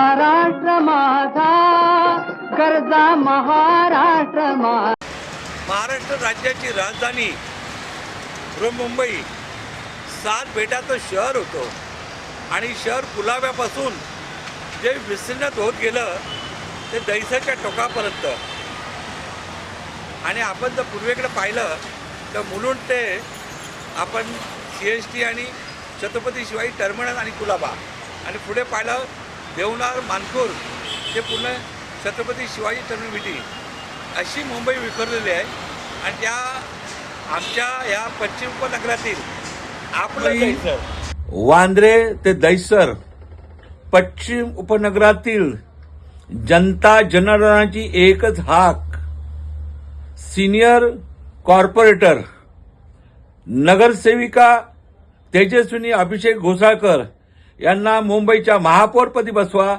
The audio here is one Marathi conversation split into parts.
महाराष्ट्र माझा गरजा महाराष्ट्र माझा. महाराष्ट्र राज्याची राजधानी बृहन्मुंबई 7 बेटाचं शहर होतं आणि शहर कुलाब्यापासून जे विस्तीर्णत होत गेलं ते दहिसरच्या टोकापर्यंत. आणि आपण जर पूर्वेकडे पाहिलं तर मुलुंड ते आपण CST आणि छत्रपती शिवाजी टर्मिनल आणि कुलाबा, आणि पुढे पाहिलं देवनार मानखूर ते पूर्ण छत्रपती शिवाजी टर्मिनल विटी, अशी मुंबई विखरलेली आहे. आणि त्या आमच्या या पश्चिम उपनगरातील आपलं दहिसर, वांद्रे ते दहिसर पश्चिम उपनगरातील जनता जनार्दनाची एकच हाक. सिनियर कॉर्पोरेटर नगरसेविका तेजस्विनी अभिषेक घोसाळकर यांना मुंबईच्या महापौरपदी बसवा.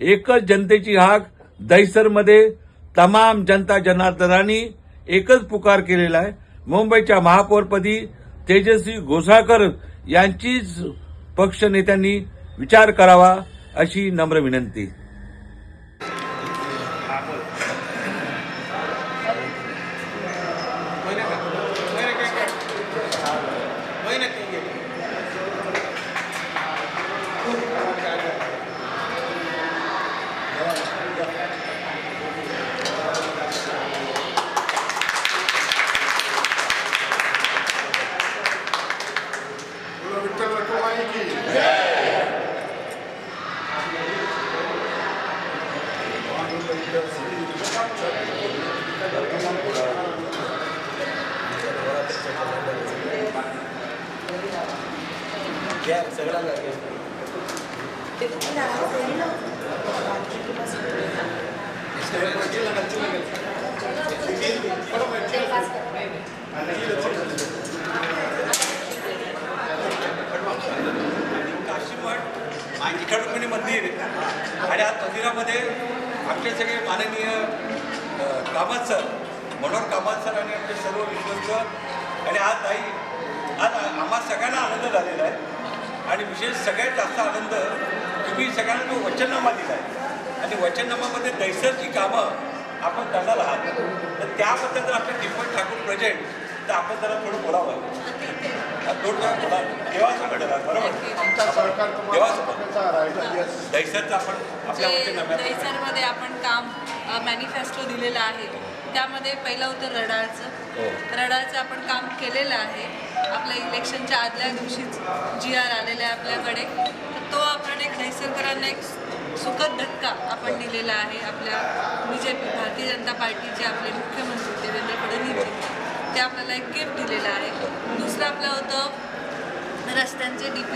एकच जनतेची हाक. दहिसरमध्ये तमाम जनता जनार्दनांनी एकच पुकार केलेला आहे. मुंबईच्या महापौरपदी तेजस्वी घोसाळकर यांचीच पक्ष नेत्यांनी विचार करावा अशी नम्र विनंती. विठ्ठल मंदिर आणि आज मंदिरामध्ये आपले सगळे माननीय कामत सर, मनोहर कामत सर आणि आपले सर्व विश्वस्त, आणि आज आम्हा सगळ्यांना आनंद झालेला आहे. आणि विशेष सगळ्यात जास्त आनंद तुम्ही सगळ्यांना तो वचननामा दिला आहे आणि वचननामामध्ये दहिसरची कामं आपण करणार आहात. तर त्याबद्दल जर आपले दीपक ठाकूर प्रेझेंट तर आपण जरा थोडं बोलावं. देवासोबत बरोबर दहिसरचं आपण आपल्या दहिसरमध्ये आपण काम मॅनिफेस्टो दिलेलं आहे. त्यामध्ये पहिलं होतं रडारचं आपण काम केलेलं आहे. आपल्या इलेक्शनच्या आदल्या दिवशीच GR आलेला आहे आपल्याकडे. तर तो आपण एक दहिसरकरांना एक सुखद धक्का आपण दिलेला आहे. आपल्या BJP भारतीय जनता पार्टीचे आपले मुख्यमंत्री देवेंद्र फडणवीस ते आपल्याला एक गिफ्ट दिलेलं आहे. दुसरं आपलं होतं रस्त्यांचे DP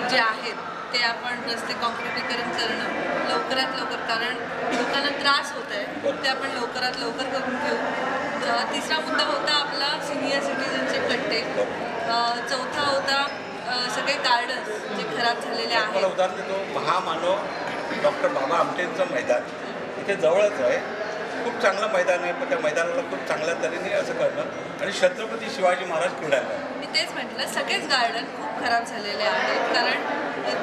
जे आहेत ते आपण रस्ते कॉन्क्रिटीकरण करणं लवकरात लवकर, कारण लोकांना त्रास होत आहे, ते आपण लवकरात लवकर करून घेऊ. तिसरा मुद्दा होता आपला सिनियर सिटीजनचे कट्टे. चौथा होता सगळे गार्डन्स जे खराब झालेले आहेत. उदाहरण देतो, महामानव डॉक्टर बाबा आमटेंचं मैदान इथे जवळच आहे. खूप चांगलं मैदान आहे, पण त्या मैदानाला खूप चांगल्या तऱ्हेने असं करणं. आणि छत्रपती शिवाजी महाराज क्रीडांगण, मी तेच म्हटलं, सगळेच गार्डन खूप खराब झालेले आहेत. कारण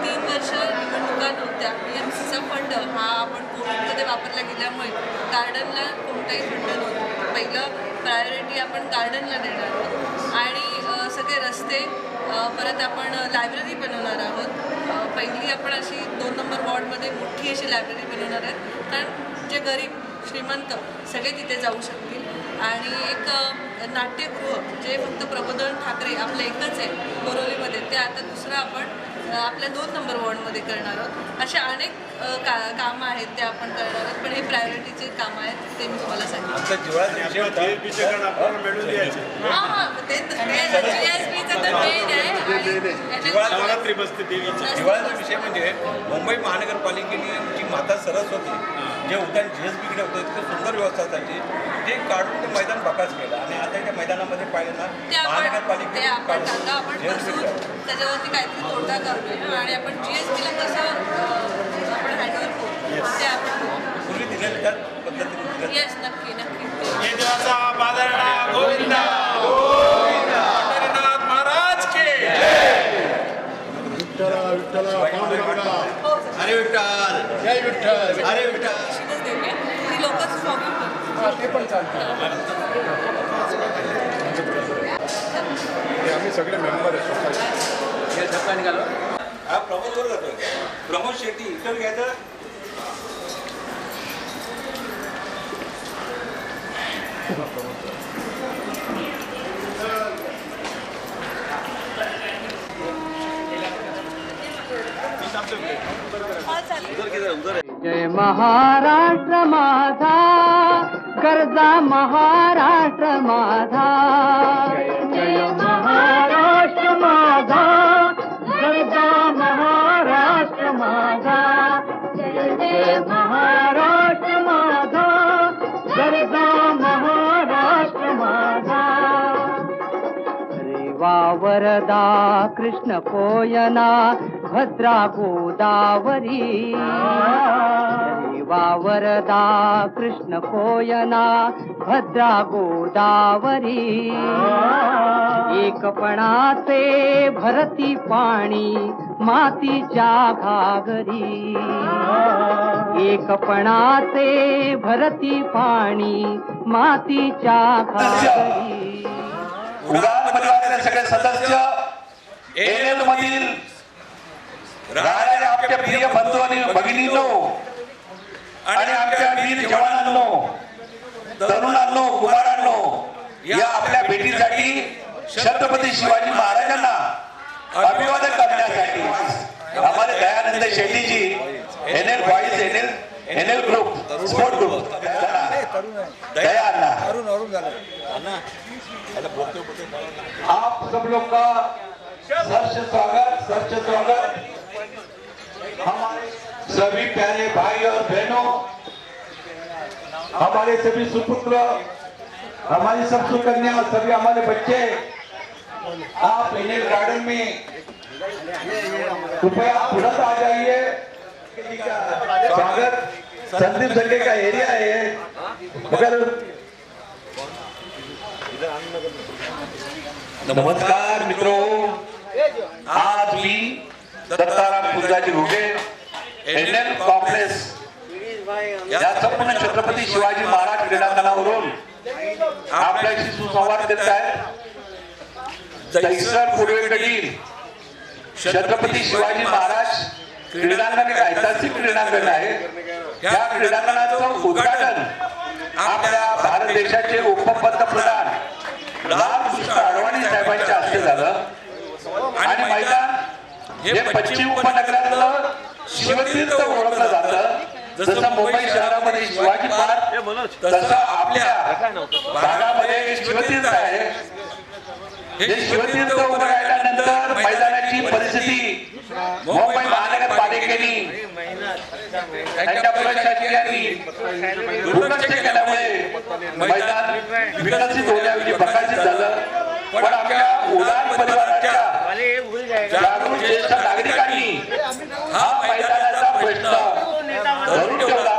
3 वर्ष निवडणुका नव्हत्या. PMCचा फंड हा आपण कोविडमध्ये वापरला गेल्यामुळे गार्डनला कोणताही फंड नव्हतं. पहिलं प्रायोरिटी आपण गार्डनला देणार आहोत. आणि सगळे रस्ते, परत आपण लायब्ररी बनवणार आहोत. पहिली आपण अशी 2 नंबर वॉर्डमध्ये मोठी अशी लायब्ररी बनवणार आहेत, कारण जे गरीब श्रीमंत सगळे तिथे जाऊ शकतील. आणि एक नाट्यगृह जे फक्त प्रबोधन ठाकरे आपलं एकच आहे बोरिवलीमध्ये, ते आता दुसरं आपण आपल्या 2 नंबर वॉर्डमध्ये करणार आहोत. अशा अनेक कामं आहेत ते आपण करणार आहोत, पण हे प्रायोरिटीचे कामं आहेत ते मी तुम्हाला सांगितलं. आमचा जिव्हाळ्याचा विषय होता. हां ते GSBचं तर मेन आहे. जिव्हाळ्याचा विषय म्हणजे मुंबई महानगरपालिकेने जी माता सरस्वती जे उद्यान GSBकडे होतं, इतकं सुंदर व्यवस्थासाठी ते काढून ते मैदान बकास केलं. आणि आता त्या मैदानामध्ये पाहिलं ना, महानगरपालिकेने आपण त्याच्यावरती काहीतरी तोडगा करतोय आणि आपण GSBला कसं आपण हँडओव्हर करू ते आपण पूर्वी दिलेल्या त्याच पद्धतीने. येस, नक्की नक्की. महाराज के विठ्ठल हरे विठ्ठल जय अशीच देऊया ती लोकच फॉर्मिंग करू. ते पण चालतं. आम्ही सगळे मेंबर आहेत. हा प्रमोद वर जातो. प्रमोद शेट्टी इतर घ्यायचं. जय महाराष्ट्र माझा गरजा महाराष्ट्र माझा. जय महाराष्ट्र माझा गरजा महाराष्ट्र माझा. जय महाराष्ट्र माझा गरजा महाराष्ट्र माझा. रेवा वरदा कृष्ण कोयना भद्रा गोदावरी. रेवा वरदा कृष्ण कोयना भद्रा गोदावरी. एकपणाचे भरती पाणी मातीच्या घागरी. एकपणाचे भरती पाणी मातीच्या घागरी. उडान परिवाराचे सगळे सदस्य एएनएल मधील राहणारे आपल्या प्रिय बंधू आणि भगिनींनो आणि आमच्या वीर जवानांनो, तरुणांनो, कुमारांनो, या आपल्या भेटीसाठी छत्रपती शिवाजी महाराजांना अभिवादन करण्यासाठी आम्हाला Dayanand Shetty ji NL boys NL group sport group Daya Anna आप सब लोग का सच स्वागत हमारे सभी प्यारे भाई और बहनों, हमारे सभी सुपुत्र, हमारी सब सुकन्या, सभी हमारे बच्चे, आप एनएल गार्डन में कृपया तुरंत आ जाइए. स्वागत संदीप जंडे का एरिया है. मगर नमस्कार मित्रों, आज मी दत्ताराम कुंजाजी घुगे एनएल कॉम्प्लेक्स या संपूर्ण छत्रपती शिवाजी महाराज क्रीडांगणावरून आपल्याशी सुसंवाद देत आहे. दहिसर पूर्वेकडील छत्रपती शिवाजी महाराज क्रीडांगण एक ऐतिहासिक क्रीडांगण आहे. या क्रीडांगणाचं उद्घाटन आपल्या भारत देशाचे उपपंतप्रधान लालकृष्ण अडवाणी साहेबांच्या हस्ते झालं आणि मैदान हे पश्चिम उपनगरातलं शिवतीर्थ ओळखलं जातं. जसं मुंबई शहरामध्ये शिवाजी पार्क, तसं आपल्या भागामध्ये शिवतीर्थ आहे. हे शिवतीर्थ उभं राहिल्यानंतर मैदानाची परिस्थिती मुंबई महानगरपालिकेने त्यांच्या प्रशासकांनी दुर्लक्ष केल्यामुळे मैदान विकसित होण्याऐवजी प्रकाशित झालं. पण आपल्या उडान परिवाराच्या जागरूक ज्येष्ठ नागरिकांनी हा मैदानाचा प्रश्न धरून ठेवला.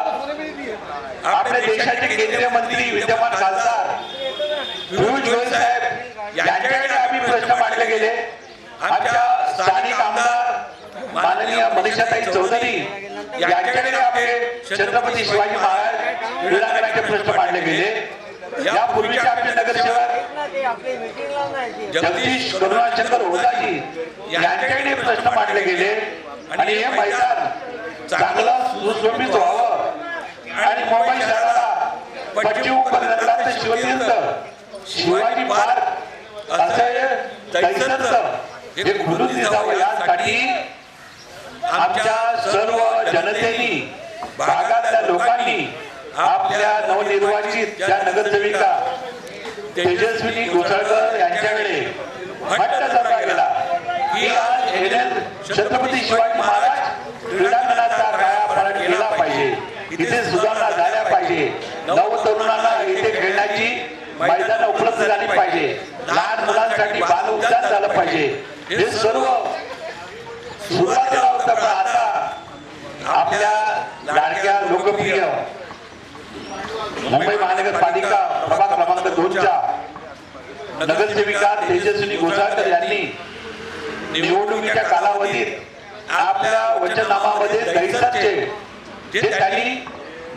आपल्या देशाचे केंद्रीय मंत्री विद्यमान खासदार पियुष गोयल साहेब यांच्याकडे आम्ही प्रश्न मांडले गेले. आमच्या स्थानिक आमदार माननीय मनीषाताई चौधरी यांच्याकडे आपले छत्रपती शिवाजी महाराज क्रीडांगणाचे प्रश्न मांडले गेले. यापूर्वीचे आपले नगरसेवक जगदीश करुणाशंकर ओझाजी यांच्याकडे प्रश्न मांडले गेले आणि हे मैदान चांगलं सुशोभित व्हावं आणि मुंबई शहराला पश्चिम उपनगरात शिवतीर्थ शिवाजी पार्क असं दहिसरचं हे खुलून दिसावं यासाठी आमच्या सर्व जनतेने, भागातल्या लोकांनी आपल्या नवनिर्वाचित ज्या नगरसेविका तेजस्विनी घोसाळकर यांच्याकडे हट्ट धरला गेला की आज एनएल छत्रपती शिवाजी महाराज क्रीडांगणाचा कायापालट केला पाहिजे, इथे सुधारणा झाल्या पाहिजे, नव तरुणांना इथे खेळण्याची मैदानं उपलब्ध झाली पाहिजे, लहान मुलांसाठी बाल उद्यान झालं पाहिजे. हे सर्व सुरुवातीला होतं. पण आता आपल्या लाडक्या लोकप्रिय मुंबई महानगरपालिका प्रभाग क्रमांक 2च्या नगरसेविका तेजस्विनी घोसाळकर यांनी निवडणुकीच्या कालावधीत आपल्या वचननामामध्ये दहिसरचे जे त्यांनी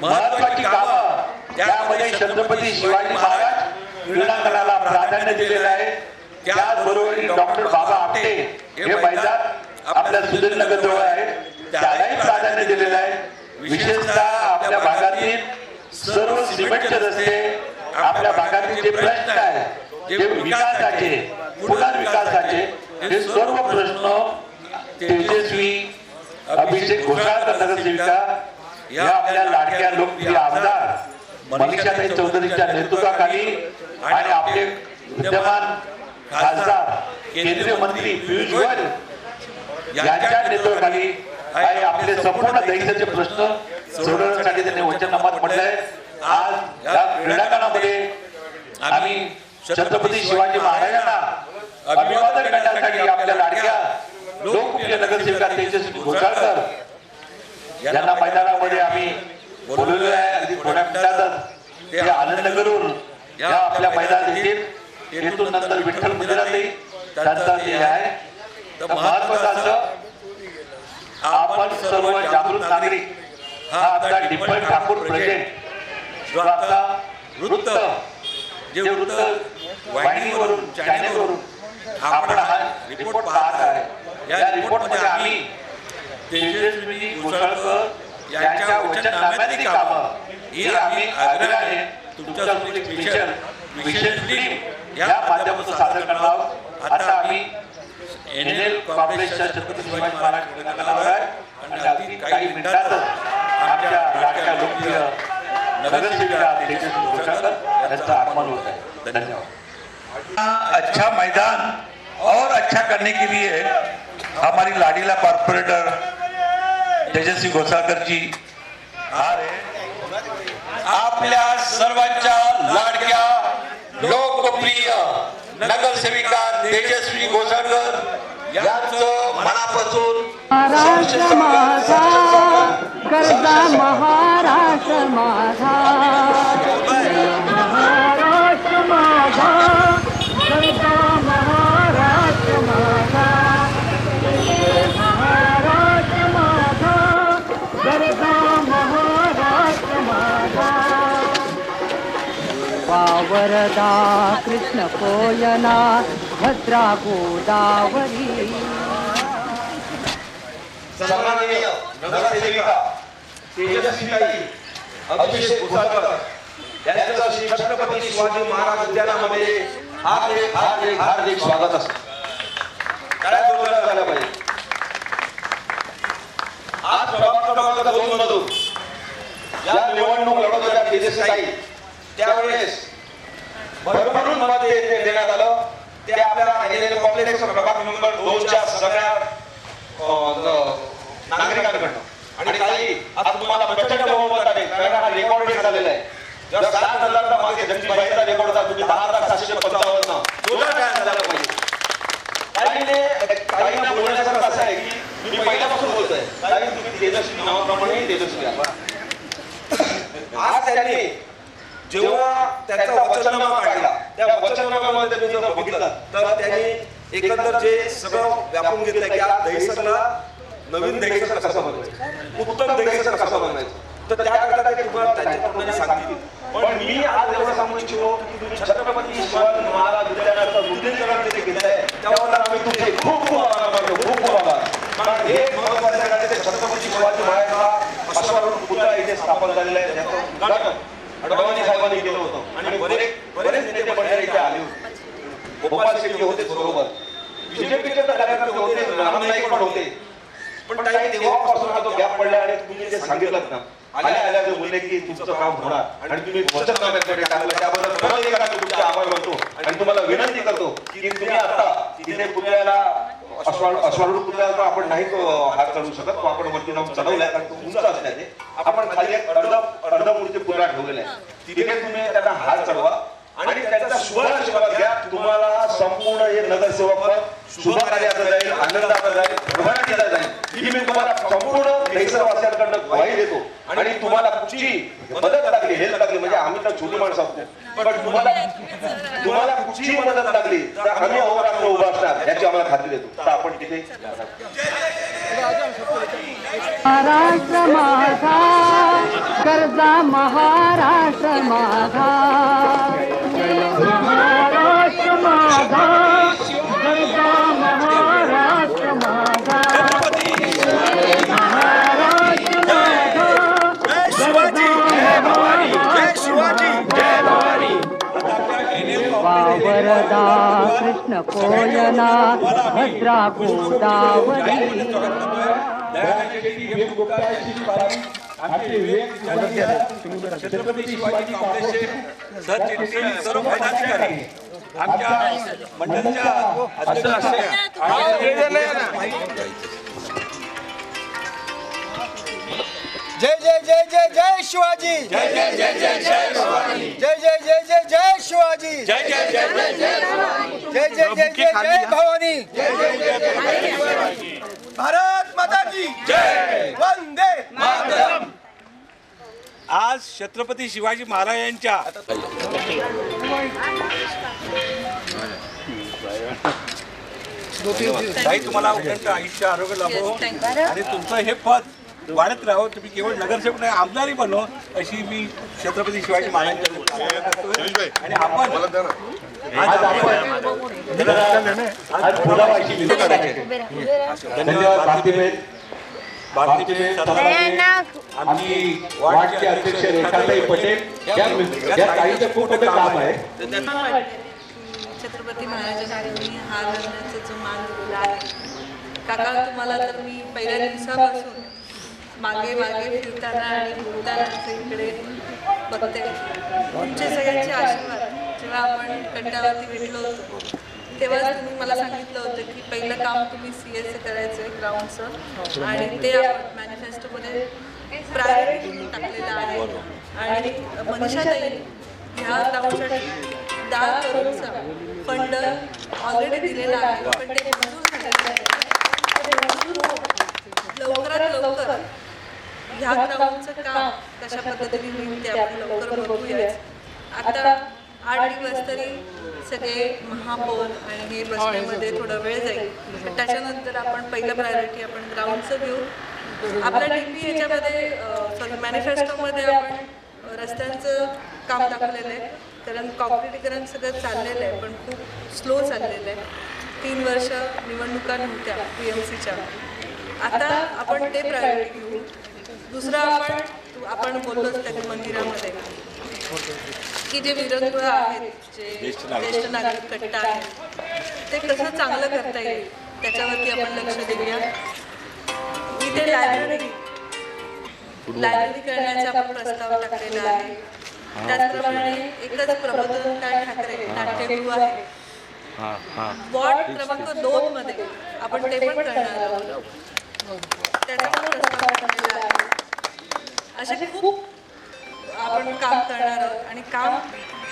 महत्वाची कामं त्यामध्ये छत्रपती शिवाजी महाराज क्रीडांगणाला प्राधान्य दिलेलं आहे. त्याचबरोबर डॉक्टर बाबा आपटे हे मैदान आपल्या सुधीरनगर जवळ आहे, त्यालाही प्राधान्य दिलेलं आहे. विशेषतः आपल्या भागातील सर्व सिमेंटचे रस्ते, आपल्या भागातील जे प्रश्न आहेत, जे विकासाचे पुनर्विकासाचे, हे सर्व प्रश्न तेजस्वी अभिषेक घोसाळकर नगरसेविका या आपल्या लाडक्या लोकप्रिय आमदार मनीषाताई चौधरीच्या नेतृत्वाखाली आणि आपले विद्यमान खासदार केंद्रीय मंत्री पियुष गोयल यांच्या नेतृत्वाखाली आहे आपले संपूर्ण दहिसरचे प्रश्न सोडवण्यासाठी त्यांनी वचननामात म्हटलंय. आज या क्रीडांगणामध्ये आम्ही छत्रपती शिवाजी महाराजांना अभिवादन करण्यासाठी आपल्या लाडक्या लोकप्रिय नगरसेविका तेजस्वी घोसाळकर यांना मैदानामध्ये आम्ही बोलवलेलं आहे. अगदी थोड्या मिनिटातच ते आनंद करून या आपल्या मैदानात येतील. येथून नंतर विठ्ठल मंदिरात येईल, त्यांचा ते आहे. तर महत्वाचं असं आपण सर्व जागृत नागरिक हा आपला डिफॉल्ट ठाकूर प्रेझेंट जो आपला वृत्त वाहिनीवरून चॅनेलवरून आपण हा रिपोर्ट पाहत आहे. या रिपोर्टमध्ये आम्ही तेजस्वी घोसाळकर यांच्या वचननाम्याची कामं ही आम्ही आग्रहाने तुमच्यासमोर एक विशेष फिल्म या माध्यमातून सादर करणार आहोत. आता आम्ही एनएल कॉर्पोरेशनच्या छत्रपती शिवाजी महाराज क्रीडांगणावर आहे आणि अगदी काही मिनिटातच आमच्या लाडक्या लोकप्रिय नगरसेविका तेजस्वी घोसाळकर यांचं आगमन होत आहे. धन्यवाद. अच्छा मैदान और अच्छा करने के लिए हमारी लाडीला कॉर्पोरेटर तेजस्वी घोसाळकर जी आ रहे. आपल्या सर्वांच्या लाडक्या लोकप्रिय नगरसेविका तेजस्वी घोसाळकर यांचं मनापासून महाराष्ट्र माझा गरजा महाराष्ट्र माझा महाराष्ट्र माझा गरजा महाराष्ट्र माझा महाराष्ट्र माझा गरजा महाराष्ट्र माझा वावरदा कृष्ण कोयना भद्रा गोदावरी. सन्माननीय नगरसेविका तेजस्वीताई अभिषेक घोसाळकर यांचं श्री छत्रपती शिवाजी महाराज उद्यानामध्ये हार्दिक स्वागत असतं. काय जोरदार झालं पाहिजे. आज प्रभाग क्रमांक 2 मधून या निवडणूक लढत होत्या तेजस्वीताई, त्यावेळेस भरभरून मत देण्यात आलं. ते आपल्या एनएल कॉम्प्लेक्स प्रभाग नंबर 2 च्या सगळ्या नागरिकांकडनं. आणि ताई आज तुम्हाला प्रचंड बहुमत आहे, कारण हा रेकॉर्ड झालेला आहे. जर 7,000चा मागे जगदीशबाईंचा रेकॉर्ड होता, तुम्ही 10,755 जोरदार काय झाला पाहिजे. ताईंना बोलण्यासारखं असं आहे की मी पहिल्यापासून बोलतोय, ताई तुम्ही तेजस्वी नावाप्रमाणे तेजस्वी आहे. आज त्यांनी जेव्हा त्यांचा वचननामा काढला, त्या वचननाम्यामध्ये तुम्ही जर बघितलं तर त्यांनी एकंदर जे सगळं व्यापून घेतलंय की आज दहिसरला नवीन दहिसर कसं बनायचं, उत्तम दहिसर कसं बनायचं. तर त्याकरता ते तुम्हाला त्यांच्या तोंडाने सांगतील. पण मी आज एवढं सांगू इच्छितो की तुम्ही छत्रपती शिवाजी महाराज उद्यानाचं नूतनीकरण तिथे केलंय, त्याबद्दल आम्ही तुमचे खूप आभार मानतो, खूप आभार. कारण हे महत्त्वाचं आहे की छत्रपती शिवाजी महाराजांचा अश्वारूढ पुतळा इथे स्थापन झालेला आहे, त्याचं उद्घाटन अडवाणी साहेबांनी केलं होतं आणि बरेच नेते मंडळी इथे आले होते. गोपाल शेट्टी होते बरोबर, बीजेपीचे कार्यकर्ते होते, राम नाईक पण होते. पण काही तेव्हापासून हा जो गॅप पडला आणि तुम्ही जे सांगितलं ना आल्या जे बोलले की तुमचं काम होणार आणि तुम्ही वचननाम्याकडे टाकलं, त्याबद्दल परत एकदा तुमचे आभार मानतो आणि तुम्हाला विनंती करतो की तुम्ही आता तिथे पुण्याला अश्वारूढ पुतळ्याला आपण नाही हात चढवू शकत, तो आपण वरती जाऊन चढवलाय कारण तो उंच असल्याने आपण खाली एक अर्धमूर्ती पुतळा ठेवलेला आहे, तिथे तुम्ही त्यांना हात चढवा आणि त्यांचा शुभ आशीर्वाद घ्या. तुम्हाला संपूर्ण हे नगरसेवक शुभ कार्याचं जाईल, आनंदाचं जाईल, भरभराटीला जाईल ही मी तुम्हाला संपूर्ण दहिसरवासियांकडनं ग्वाही देतो. आणि तुम्हाला कुठची मदत लागली, हेल्प लागली, म्हणजे आम्ही तर छोटी माणसं असतो, पण तुम्हाला कुठची मदत लागली तर आम्ही अहोरात्र उभा असणार याची आम्हाला खात्री देतो. तर आपण तिथे महाराष्ट्र माझा गरजा महाराष्ट्र माझा महाराष्ट्र माझा गरजा महाराष्ट्र माझा महाराष्ट्र वावरदा कृष्ण कोयना भद्रा गोदावरी छत्रपती शिवाजी काँग्रेसचे सरचिटणीस सर्व पदाधिकारी आमच्या मंडळाच्या अध्यक्ष जय जय जय जय जय शिवाजी जय जय जय जय जय शिवाजी जय जय जय जय जय शिवाजी जय जय जय जय जय जय जय जय जय जय भवानी भारत माता की जय वंदे मातरम। आज छत्रपती शिवाजी महाराजांच्या ताई तुम्हाला उदंड आयुष्य आरोग्य लाभो आणि तुमचं हे पद वाढत राहो तुम्ही केवळ नगरसेवक नाही आमदारही बनो अशी मी छत्रपती शिवाजी महाराजांच्या आणि आपण आमची वार्डचे अध्यक्ष रेखाताई पटेल या ताईचं खूप मोठं काम आहे. छत्रपती महाराजांनी हा लग्नाचा जो मान दिलेला आहे काका तुम्हाला तर मी पहिल्या दिवसापासून मागे मागे फिरताना आणि बोलताना इकडे बघते तुमचे सगळ्यांचे आशीर्वाद जेव्हा आपण कट्ट्यावरती भेटलो होतो तेव्हा तुम्ही मला सांगितलं होतं की पहिलं काम तुम्ही CSA करायचं आहे ग्राउंडचं आणि ते आपण मॅनिफेस्टोमध्ये प्रायोरिटी टाकलेलं आहे आणि मनीषाताई ह्या ग्राउंडसाठी 10 करोडचा फंड ऑलरेडी दिलेला आहे पण ते मंजूर झालेलं आहे लवकरात लवकर ह्या ग्राउंडचं काम कशा पद्धतीने होईल ते आपण लवकर बघूयाच. आता 8 दिवस तरी सगळे महापौर आणि हे बसण्यामध्ये थोडा वेळ जाईल पण त्याच्यानंतर आपण पहिलं प्रायोरिटी आपण ग्राउंडचं घेऊ. आपल्या DP ह्याच्यामध्ये सॉरी मॅनिफेस्टोमध्ये आपण रस्त्यांचं काम दाखवलेलं आहे कारण कॉन्क्रिटीकरण सगळं चाललेलं आहे पण खूप स्लो चाललेलं आहे. 3 वर्ष निवडणुका नव्हत्या PMCच्या आता आपण ते प्रायोरिटी घेऊ. दुसरं आपण बोललोच त्या मंदिरामध्ये की जे विरंगुळा आहेत जे ज्येष्ठ नागरिक कट्टा आहेत ते कसं चांगलं करता येईल त्याच्यावरती आपण लक्ष देऊया. इथे लायब्ररी करण्याचा आपण प्रस्ताव टाकलेला आहे. त्याचप्रमाणे एकच प्रबोधनकार ठाकरे नाट्यगृह आहे वॉर्ड क्रमांक 2 मध्ये आपण ते पण करणार आहोत त्याचा पण प्रस्ताव टाकलेला आहे. असे खूप आपण काम करणार आहोत आणि काम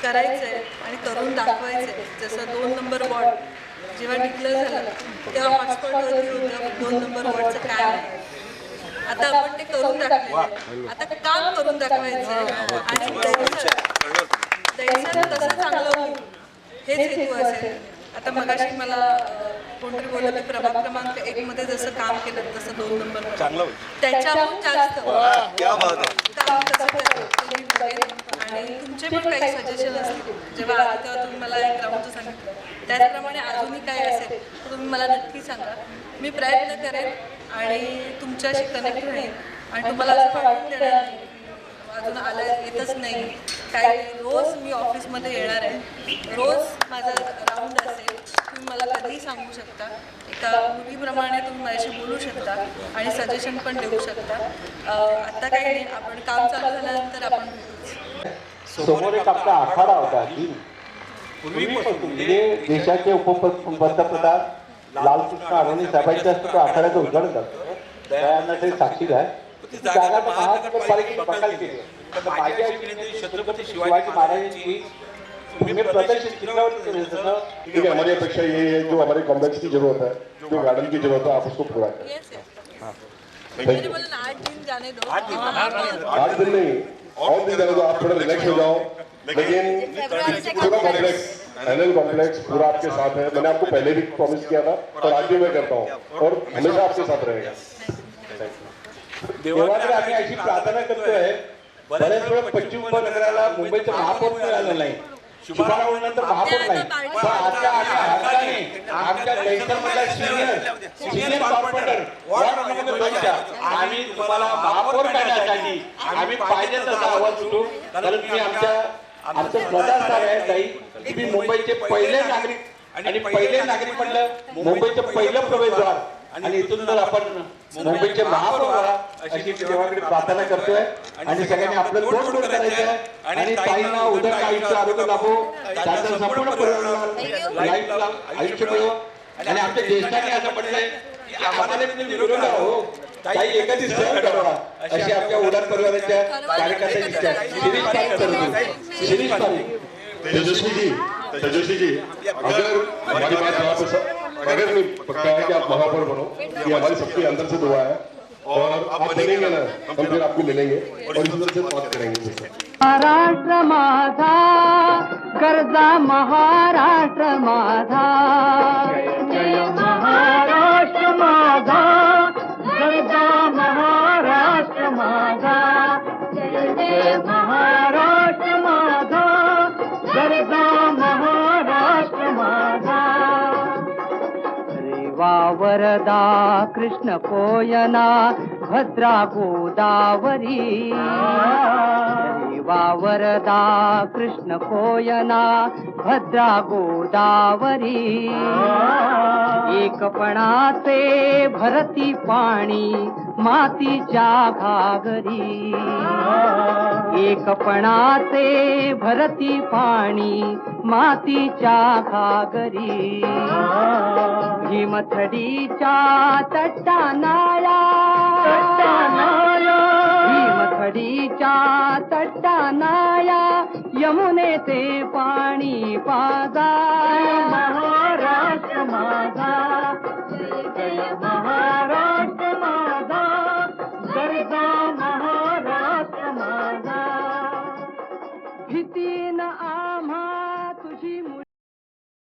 करायचं आहे आणि करून दाखवायचं आहे. जसं 2 नंबर वॉर्ड जेव्हा डिक्लेअर झालं तेव्हा हॉटस्पॉटवरती होतं 2 नंबर वॉर्डचं काय आहे आता आपण ते करून दाखवलं आता काम करून दाखवायचं आहे आणि दैसर कसं चांगलं होईल हेच हेतू असेल. आता मगाशी मला कोणतरी बोललं की प्रभाग क्रमांक 1 मध्ये जसं काम केलं तसं 2 नंबर त्याच्याहून जास्त काम कसं करायचं आणि तुमचे पण काही सजेशन असतील जेव्हा आले तेव्हा तुम्ही मला एक ग्राउंडचं सांगितलं त्याचप्रमाणे अजूनही काय असेल तर तुम्ही मला नक्की सांगा. मी प्रयत्न करेन आणि तुमच्याशी कनेक्ट राहील आणि तुम्हाला असं वाटून देणार नाही अजून आला येतच नाही काय रोज मी ऑफिसमध्ये येणार आहे रोज माझा राऊंड असेल तुम्ही मला कधीही सांगू शकता एका मुलीप्रमाणे तुम्ही माझ्याशी बोलू शकता आणि सजेशन पण देऊ शकता. आता काही नाही आपण काम चालू झाल्यानंतर आपण भेटूच. समोर एक आपला आखाडा होता की पूर्वीपासून म्हणजे देशाचे उपपंतप्रधान लालकृष्ण अडवाणी साहेबांच्या तो आखाड्याचं उद्घाटन करतो दयानंद ते साक्षीदार आहे. ती जागा महानगरपालिकेने बकाल केली माझी अशी विनंती छत्रपती शिवाजी महाराजांची तुम्ही प्रदर्शित चित्रावरती ठीक है. हमारी अपेक्षा ये है जो हमारे कॉम्प्लेक्स की जरूरत है जो गार्डन की जरूरत है आप उसको पूरा करें. मेरे बोले ना 8 दिन जाने दो 8 दिन नहीं और दिन जाने दो आप थोड़ा रिलैक्स हो जाओ लेकिन पूरा कॉम्प्लेक्स एनएल कॉम्प्लेक्स पूरा आपके साथ है. मैंने आपको पहले भी प्रॉमिस किया था और आज भी मैं करता हूँ और हमेशा आपके साथ रहेगा. देवाकडे आम्ही अशी प्रार्थना करतोय. बऱ्याच वेळा पश्चिम उपनगराला मुंबईचं महापौर मिळालं नाही, शुभारंभानंतर महापौर नाही, पण आता आम्ही हक्काने आमच्या दहिसरमधल्या सिनियर कॉर्पोरेटर वॉर्ड क्रमांक 2च्या आम्ही तुम्हाला महापौर करण्यासाठी आम्ही पाहिजे तसा आवाज उठू. कारण मी आमचं स्वतः आहे ताई, मी मुंबईचे पहिले नागरिक आणि पहिले नागरिक म्हणलं मुंबईचं पहिलं प्रवेशद्वार आणि इथून जर आपण मुंबईचे महापौर व्हा अशी देवाकडे प्रार्थना करतोय. आणि सगळ्यांनी आपलं तोंड गोड करायचं आणि ताईंना उदर आयुष्य आरोग्य लाभो, त्यांचं संपूर्ण परिवाराला आयुष्य मिळो. आणि आमच्या ज्येष्ठांनी असं म्हटलंय की आम्हाला विरोध हो ताई एखादी सहन करावा अशी आमच्या उदार परिवाराच्या कार्यकर्त्यांची इच्छा आहे. शिरीष पाटील. तेजस्वी जी, अगर हमारी बात यहाँ पे अगर नहीं पक्का है कि आप महापौर बनो, ये हमारी सबके अंदर से दुआ है और आप बनेंगे ना, हम फिर आपको मिलेंगे और इस तरह से बात करेंगे. महाराष्ट्र माझा गरजा महाराष्ट्र माझा, जय महाराष्ट्र माझा गरजा महाराष्ट्र माझा, जय महाराष्ट्र माझा गरजा महाराष्ट्र माझा. वावरदा कृष्ण कोयना भद्रा गोदावरी, वावरदा कृष्ण कोयना भद्रा गोदावरी. एकपणाचे भरती पाणी मातीच्या घागरी, एकपणाचे भरती पाणी मातीच्या घागरी. भीमथडीच्या तट्टानाळा, भीमथडीच्या तट्टानाळा यमुनेचे पाणी पाजा. महाराष्ट्र माझा, जय महाराष्ट्र माझा गरजा महाराष्ट्र माझा. भीती